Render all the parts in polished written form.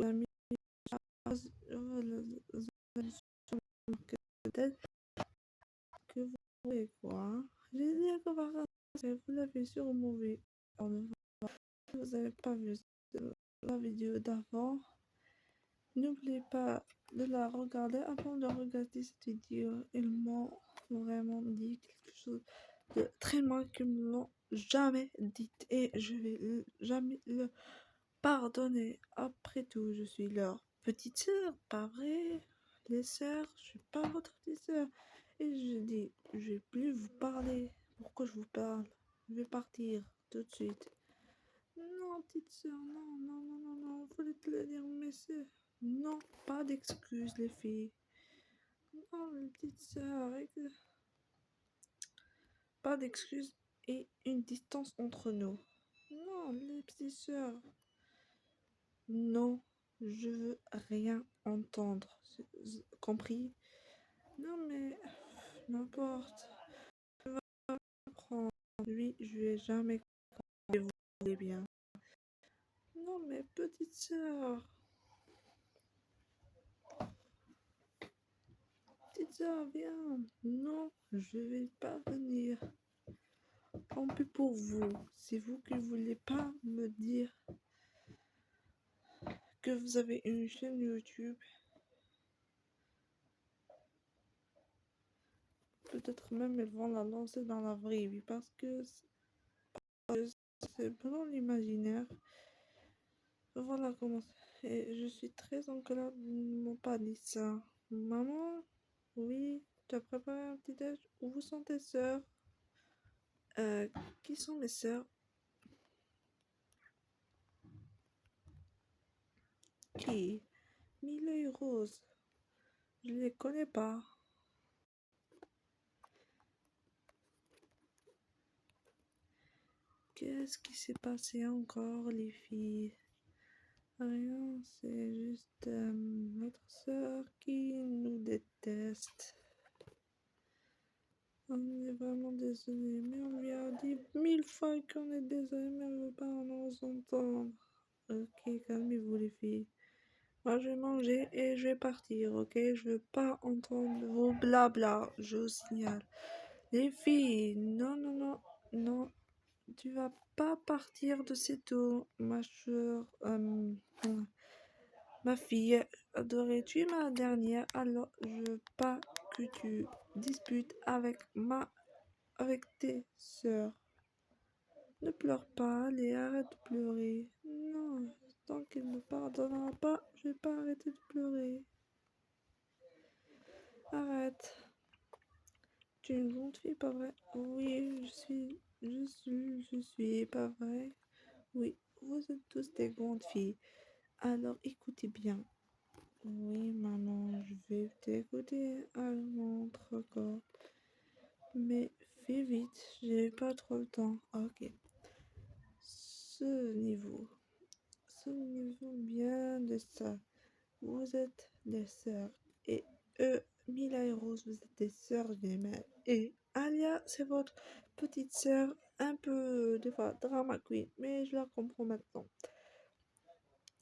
amis, peut-être que vous voulez quoi, hein. J'ai dit que par contre, vous l'avez sûrement vu. Si vous n'avez pas vu la vidéo d'avant, n'oubliez pas de la regarder avant de regarder cette vidéo. Ils m'ont vraiment dit quelque chose de très mal qu'ils me l'ont jamais dit et je vais jamais le pardonner. Après tout, je suis leur petite sœur, pas vrai? Les sœurs, je suis pas votre petite sœur. Et je dis, je vais plus vous parler. Pourquoi je vous parle? Je vais partir tout de suite. Non, petite sœur, non, non, non, non, non, vous voulez te le dire, mais c'est... Non, pas d'excuses, les filles. Non, les petites sœurs, pas d'excuses et une distance entre nous. Non, les petites sœurs. Non, je veux rien entendre. Compris? Non, mais n'importe. Je vais prendre lui, je vais jamais comprendre. Vous voulez bien. Non, mais petite sœur. Petite sœur, viens. Non, je vais pas venir. Tant pis pour vous. C'est vous qui voulez pas me dire que vous avez une chaîne YouTube. Peut-être même ils vont la lancer dans la vraie vie parce que c'est pendant l'imaginaire. Voilà comment c'est. Et je suis très en colère de m'ont pas dit ça. Maman, oui, tu as préparé un petit déj? Où sont tes sœurs? Qui sont mes sœurs? Qui? Mila et Rose. Je les connais pas. Qu'est-ce qui s'est passé encore, les filles? Rien, c'est juste notre sœur qui nous déteste. On est vraiment désolé, mais on lui a dit 1000 fois qu'on est désolé, mais elle veut pas nous entendre. Ok, calmez-vous les filles. Moi je vais manger et je vais partir, ok? Je veux pas entendre vos blabla, je vous signale. Les filles, non, non, non, non, tu vas pas partir de cette eau, ma chère, ma fille adorée, tu es ma dernière, alors je veux pas que tu disputes avec tes sœurs. Ne pleure pas, allez, arrête de pleurer. Non, tant qu'il ne pardonnera pas, je vais pas arrêter de pleurer. Arrête. Tu es une grande fille, pas vrai? Oui, je suis, pas vrai? Oui, vous êtes tous des grandes filles. Alors écoutez bien. Oui, maman, je vais t'écouter à l'autre corps. Mais fais vite, j'ai pas trop le temps. Ok. Ce niveau. Ce niveau bien de ça. Vous êtes des sœurs. Et eux, Mila et Rose, vous êtes des sœurs jumelles. Et Alia, c'est votre petite sœur, un peu, des fois, drama queen. Mais je la comprends maintenant.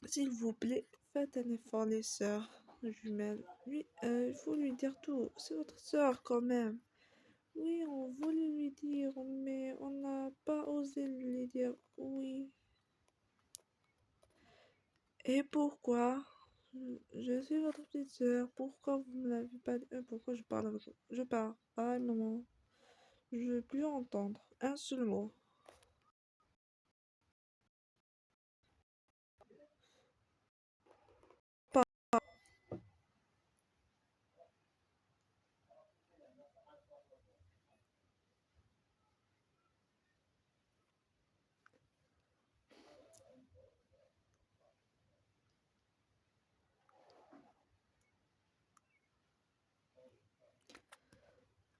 S'il vous plaît, faites un effort, les sœurs jumelles. Oui, il faut lui dire tout. C'est votre sœur quand même. Oui, on voulait lui dire, mais on n'a pas osé lui dire. Oui. Et pourquoi? Je suis votre petite sœur. Pourquoi vous me l'avez pas dit? Pourquoi je parle avec vous? Je parle. Ah, maman. Je veux plus entendre un seul mot. Pas.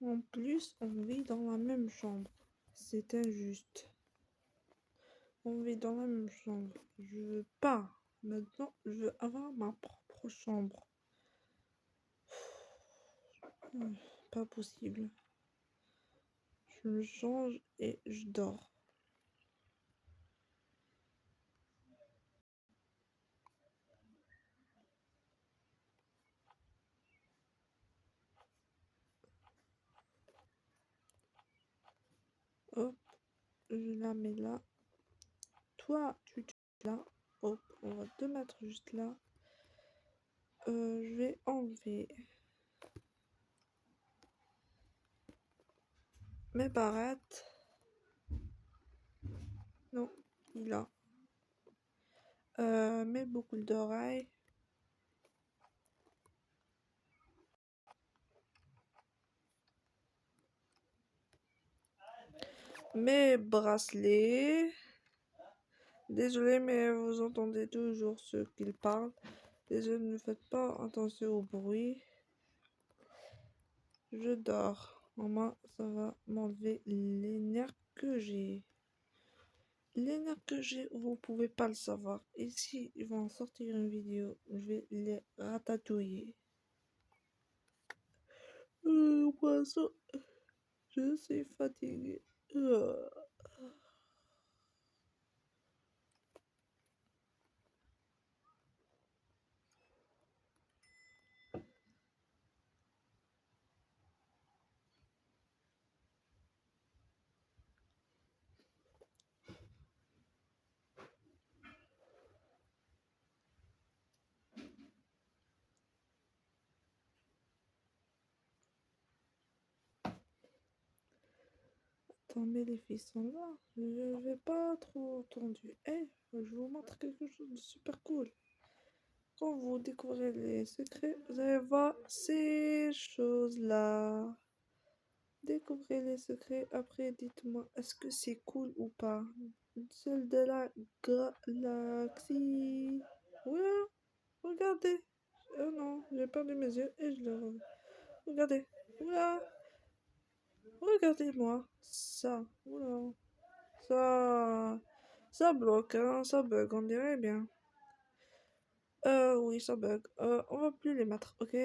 En plus, on vit dans la même chambre. C'est injuste. On vit dans la même chambre. Je veux pas. Maintenant, je veux avoir ma propre chambre. Pas possible. Je me change et je dors. je la mets là. Toi, tu là. Hop, on va te mettre juste là. Je vais enlever mes barrettes. Non, il a. Mes boucles d'oreilles. Mes bracelets. Désolé, mais vous entendez toujours ceux qu'ils parlent. Désolé, ne faites pas attention au bruit. Je dors. Maman, ça va m'enlever les nerfs que j'ai. Les nerfs que j'ai, vous pouvez pas le savoir. Et si ils vont sortir une vidéo, je vais les ratatouiller. Poisson, je suis fatiguée. Attends, mais les filles sont là. Je vais pas trop entendu. Eh, je vous montre quelque chose de super cool. Quand vous découvrez les secrets, vous allez voir ces choses-là. Découvrez les secrets. Après, dites-moi, est-ce que c'est cool ou pas? Celle de la galaxie. Voilà, regardez. Oh non, j'ai perdu mes yeux et je le regardez. Voilà, regardez-moi. Ça. Voilà. Ça bloque, hein, ça bug, on dirait bien. Oui, ça bug. On va plus les mettre, ok?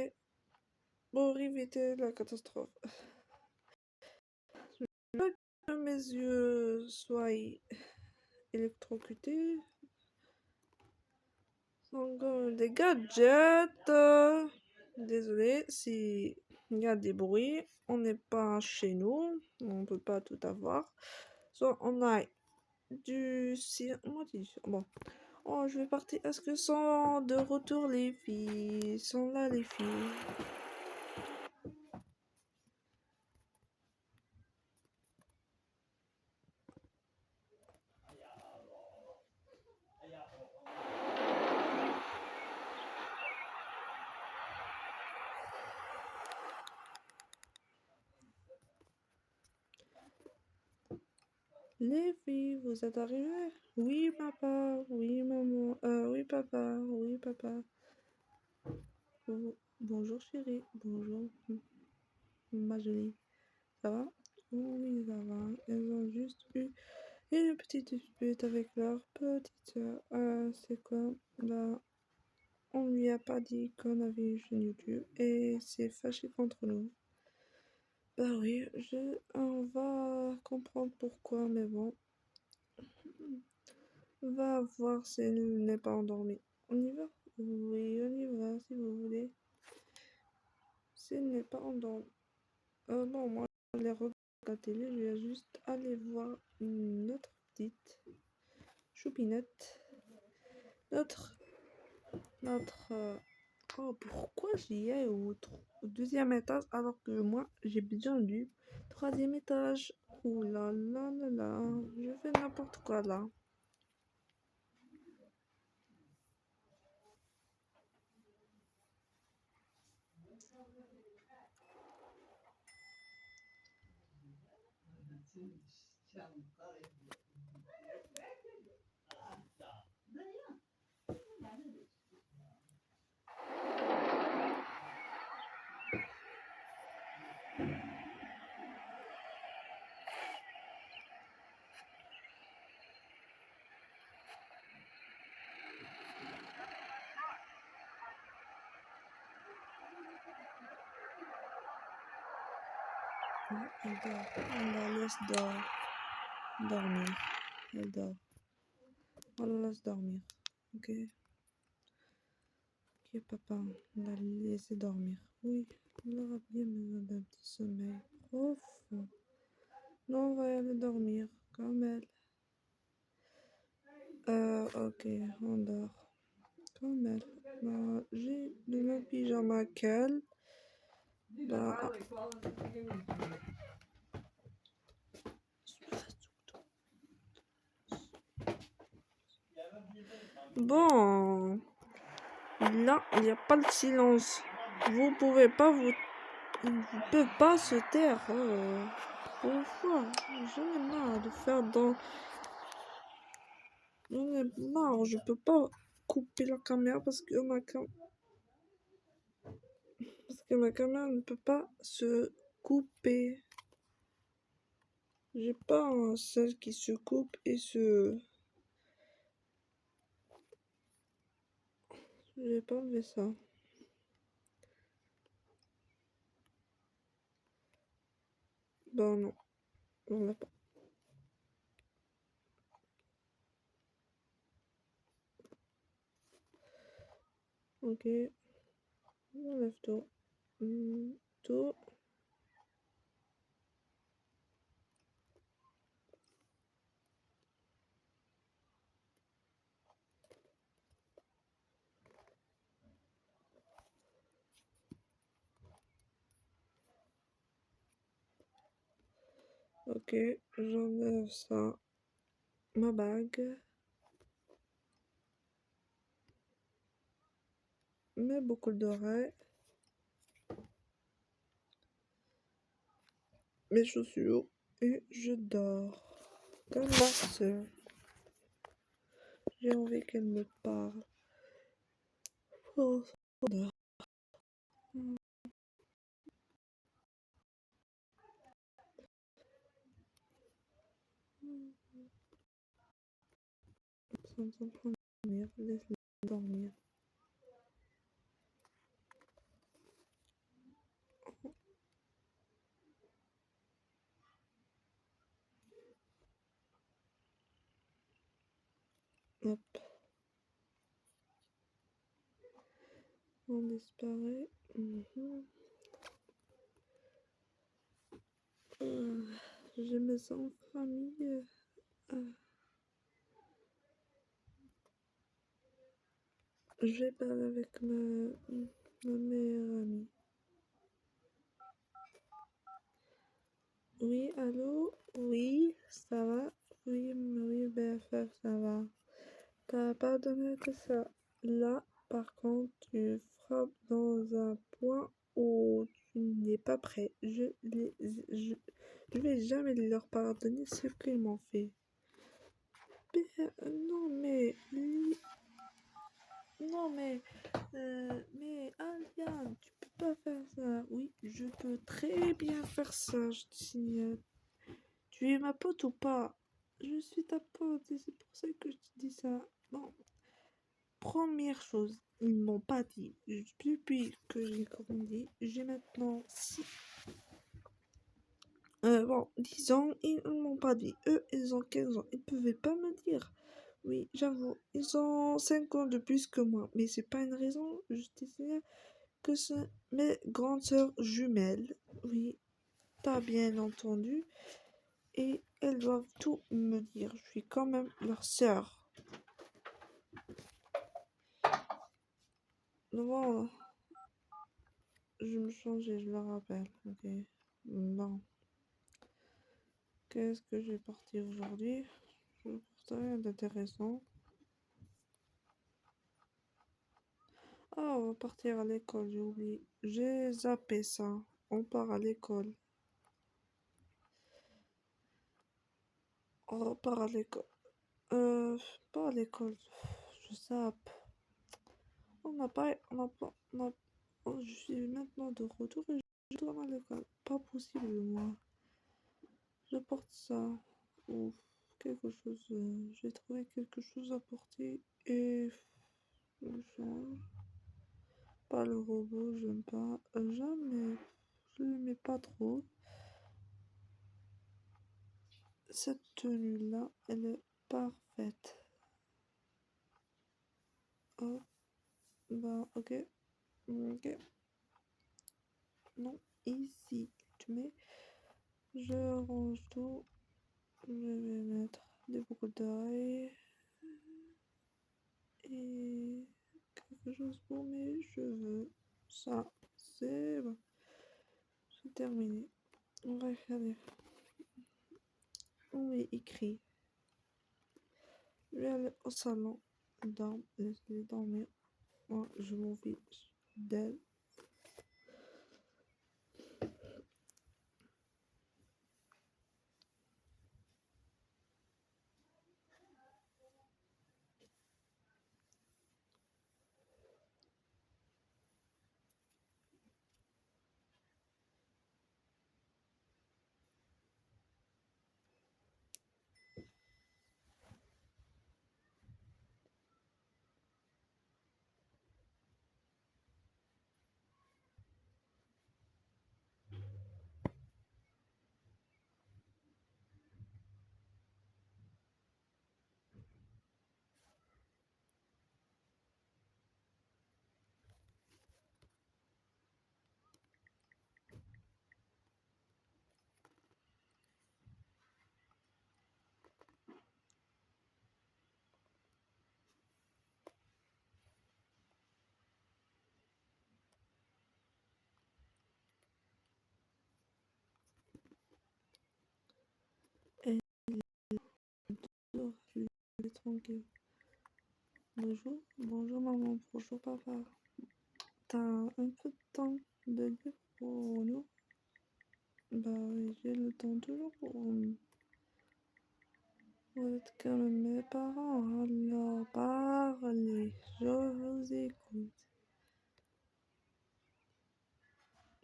Pour éviter la catastrophe. Je veux que mes yeux soient électrocutés. Encore des gadgets. Désolé si il y a des bruits. On n'est pas chez nous. On peut pas tout avoir. Soit on a du cirque. Bon. Oh, je vais partir. Est-ce que sont de retour les filles? Sont là les filles? Les filles, vous êtes arrivées? Oui, papa. Oui, maman. Oui, papa. Oui, papa. Bonjour, chérie. Bonjour, ma jolie. Ça va? Oui, ça va. Elles ont juste eu une petite dispute avec leur petite soeur. C'est quoi? Bah, on lui a pas dit qu'on avait une chaîne YouTube et c'est fâché contre nous. Bah oui, on va comprendre pourquoi, mais bon. Va voir si elle n'est pas endormie. On y va? Oui, on y va si vous voulez. Si elle n'est pas endormie. Non, moi, je les regarde à la télé, je vais juste aller voir notre petite choupinette. Notre. Oh, pourquoi j'y ai au deuxième étage alors que moi, j'ai besoin du troisième étage? Ouh là là là là, je fais n'importe quoi là. Elle dort. On la laisse dormir. Elle dort. On la laisse dormir. Ok. Ok, papa. On va la laisser dormir. Oui, elle aura bien besoin d'un petit sommeil profond. Non, on va aller dormir. Comme elle. Ok, on dort. Comme elle. Bah, j'ai le même pyjama qu'elle. Bah, bon, là, il n'y a pas de silence. Vous pouvez pas vous... Il ne peut pas se taire. Bonjour, j'en ai marre de faire dans... J'en ai marre, je peux pas couper la caméra parce que ma caméra ne peut pas se couper. J'ai pas celle qui se coupe et se... Je vais pas enlever ça. Bah non, on l'a pas. Ok, on enlève tout. Tout. Ok, j'enlève ça. Ma bague. Mes boucles d'oreilles. Mes chaussures. Et je dors. Comme ma soeur. J'ai envie qu'elle me parle. Oh, on dort. Ça me semble dormir. Laisse-le dormir. Hop. On disparaît. J'ai mes enfants en famille. Je vais parler avec ma meilleure amie. Oui, allô? Oui, ça va? Oui, oui, BFF, ça va. T'as pas donné que ça. Là, par contre, tu frappes dans un point où tu n'es pas prêt. Je vais jamais leur pardonner ce qu'ils m'ont fait. Non, mais... Non, mais Aliane, tu peux pas faire ça. Oui, je peux très bien faire ça, je te signale. Tu es ma pote ou pas? Je suis ta pote et c'est pour ça que je te dis ça. Bon, première chose, ils m'ont pas dit. Depuis que j'ai grandi, j'ai maintenant 6... bon, 10 ans, ils ne m'ont pas dit. Eux, ils ont 15 ans. Ils pouvaient pas me dire. Oui, j'avoue, ils ont 5 ans de plus que moi. Mais c'est pas une raison, je te signale que c'est mes grandes sœurs jumelles. Oui, t'as bien entendu. Et elles doivent tout me dire. Je suis quand même leur sœur. Bon, je me change et je le rappelle. Ok. Bon. Qu'est-ce que je vais partir aujourd'hui? Je vais porter rien d'intéressant. Ah, on va partir à l'école, j'ai oublié. J'ai zappé ça. On part à l'école. On part à l'école. Pas à l'école. Je zappe. On n'a pas... On a pas... On a... Oh, je suis maintenant de retour et je dois à l'école. Pas possible, moi. Je porte ça. Ou quelque chose. J'ai trouvé quelque chose à porter. Et... Je change. Pas le robot, j'aime pas. Jamais. Je l'aimais pas trop. Cette tenue-là, elle est parfaite. Oh, bah, ok. Ok. Non, ici, tu mets. Je range tout. Je vais mettre des boucles et quelque chose pour mes cheveux. Ça, c'est bon. C'est terminé. On va regarder. On est écrit. Je vais aller au salon. Laisse-les dormir. Moi, je m'en fiche d'elle. Elle dort. Je suis tranquille. Bonjour. Bonjour maman. Bonjour papa. T'as un peu de temps de libre pour nous? Bah oui, j'ai le temps toujours pour nous. Vous êtes comme mes parents, alors parlez, je vous écoute.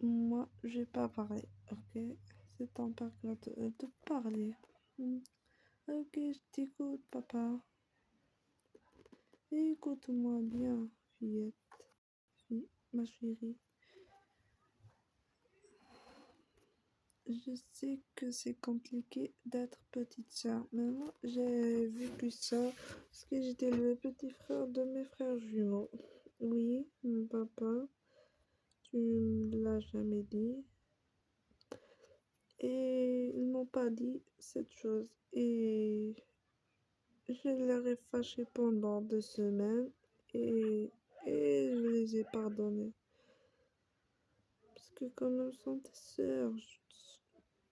Moi, je vais pas parler, ok? C'est ton père qui va te parler. Hmm. Ok, je t'écoute, papa. Écoute-moi bien, fillette, ma chérie. Je sais que c'est compliqué d'être petite sœur, mais moi, j'ai vécu ça parce que j'étais le petit frère de mes frères jumeaux. Oui, mon papa, tu me l'as jamais dit. Et ils m'ont pas dit cette chose. Et je leur ai fâché pendant 2 semaines et je les ai pardonnés. Parce que quand même sont tes sœurs,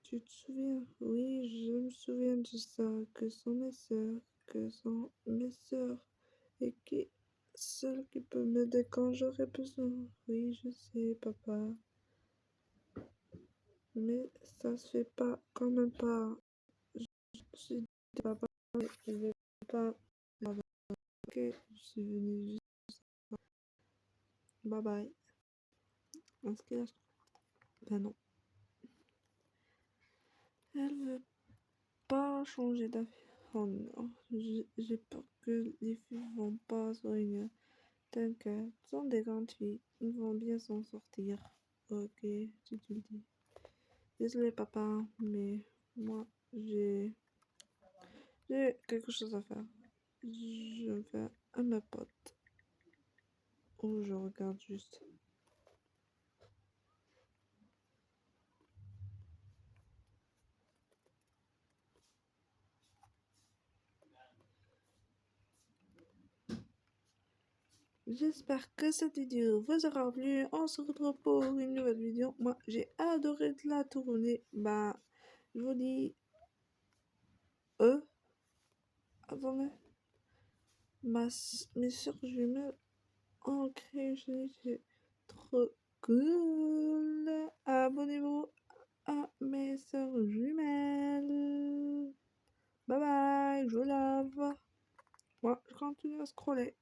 tu te souviens? Oui, je me souviens de ça, que sont mes sœurs, que sont mes sœurs. Et qui, seul qui peut m'aider quand j'aurai besoin. Oui, je sais, papa. Mais ça se fait pas, quand même pas. Je suis de papa, je vais pas. Ok, je suis venue juste. Bye bye. Est-ce qu'elle ben non. Elle veut pas changer d'avis. Oh non, j'ai peur que les filles vont pas se réunir. T'inquiète, ce sont des grandes filles. Ils vont bien s'en sortir. Ok, si tu le dis. Désolé papa, mais moi j'ai quelque chose à faire. Je vais à ma pote. Ou je regarde juste. J'espère que cette vidéo vous aura plu. On se retrouve pour une nouvelle vidéo. Moi, j'ai adoré de la tourner. Bah, je vous dis... Attendez. Mes soeurs jumelles ont créé une chaîne YouTube trop cool. Abonnez-vous à mes soeurs jumelles. Bye bye, je vous love. Moi, je continue à scroller.